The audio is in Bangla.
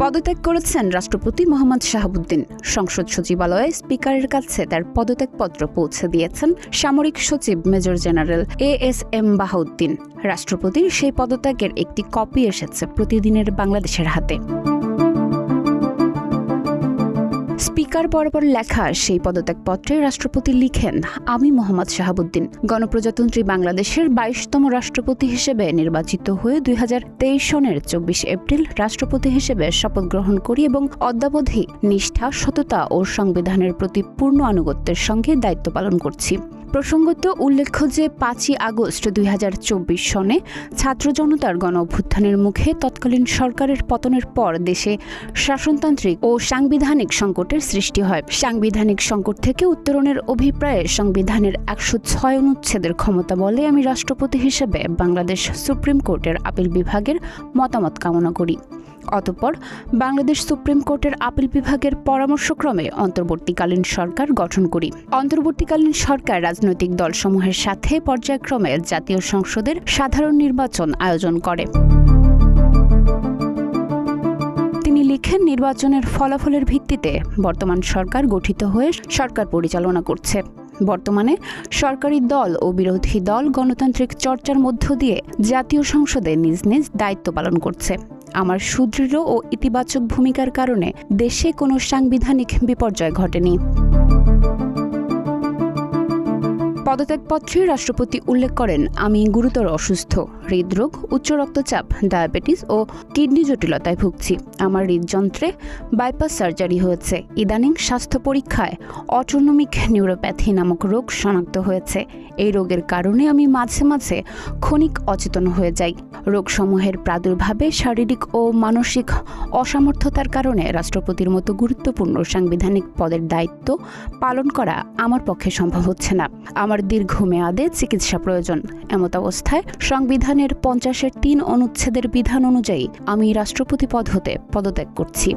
পদত্যাগ করেছেন রাষ্ট্রপতি মোহাম্মদ শাহাবুদ্দিন। সংসদ সচিবালয়ে স্পিকারের কাছে তার পদত্যাগপত্র পৌঁছে দিয়েছেন সামরিক সচিব মেজর জেনারেল ASM বাহাউদ্দিন। রাষ্ট্রপতির সেই পদত্যাগের একটি কপি এসেছে প্রতিদিনের বাংলাদেশের হাতে। স্পিকার বরাবর লেখা সেই পদত্যাগপত্রে রাষ্ট্রপতি লিখেন, আমি মোহাম্মদ শাহাবুদ্দিন গণপ্রজাতন্ত্রী বাংলাদেশের 22তম রাষ্ট্রপতি হিসেবে নির্বাচিত হয়ে 2023 সনের 24 এপ্রিল রাষ্ট্রপতি হিসেবে শপথ গ্রহণ করি এবং অদ্যাবধি নিষ্ঠা, সততা ও সংবিধানের প্রতি পূর্ণ আনুগত্যের সঙ্গে দায়িত্ব পালন করছি। প্রসঙ্গত উল্লেখ্য যে 5ই আগস্ট 2024 সনে ছাত্র জনতার গণ অভ্যুত্থানের মুখে তৎকালীন সরকারের পতনের পর দেশে শাসনতান্ত্রিক ও সাংবিধানিক সংকটের সৃষ্টি হয়। সাংবিধানিক সংকট থেকে উত্তরণের অভিপ্রায়ে সংবিধানের 106 অনুচ্ছেদের ক্ষমতা বলে আমি রাষ্ট্রপতি হিসেবে বাংলাদেশ সুপ্রিম কোর্টের আপিল বিভাগের মতামত কামনা করি। অতঃপর বাংলাদেশ সুপ্রিম কোর্টের আপিল বিভাগের পরামর্শক্রমে অন্তর্বর্তীকালীন সরকার গঠন করি। অন্তর্বর্তীকালীন সরকার রাজনৈতিক দলসমূহের সাথে পর্যায়ক্রমে জাতীয় সংসদের সাধারণ নির্বাচন আয়োজন করে। তিনি লিখেন, নির্বাচনের ফলাফলের ভিত্তিতে বর্তমান সরকার গঠিত হয়ে সরকার পরিচালনা করছে। বর্তমানে সরকারি দল ও বিরোধী দল গণতান্ত্রিক চর্চার মধ্য দিয়ে জাতীয় সংসদে নিজ নিজ দায়িত্ব পালন করছে। আমার সুদৃঢ় ও ইতিবাচক ভূমিকার কারণে দেশে কোনো সাংবিধানিক বিপর্যয় ঘটেনি। পদত্যাগপত্রে রাষ্ট্রপতি উল্লেখ করেন, আমি গুরুতর অসুস্থ, হৃদরোগ, উচ্চ রক্তচাপ, ডায়াবেটিস ও কিডনি জটিলতায় ভুগছি। আমার হৃদযন্ত্রে বাইপাস সার্জারি হয়েছে। ইদানিং স্বাস্থ্য পরীক্ষায় অটোনমিক নিউরোপ্যাথি নামক রোগ শনাক্ত হয়েছে। এই রোগের কারণে আমি মাঝে মাঝে ক্ষণিক অচেতন হয়ে যাই। রোগসমূহের প্রাদুর্ভাবে শারীরিক ও মানসিক অসামর্থ্যতার কারণে রাষ্ট্রপতির মতো গুরুত্বপূর্ণ সাংবিধানিক পদের দায়িত্ব পালন করা আমার পক্ষে সম্ভব হচ্ছে না। আমার দীর্ঘমেয়াদে চিকিৎসা প্রয়োজন। এমতাবস্থায় সংবিধানের 50-3 অনুচ্ছেদের বিধান অনুযায়ী আমি রাষ্ট্রপতি পদ হতে পদত্যাগ করছি।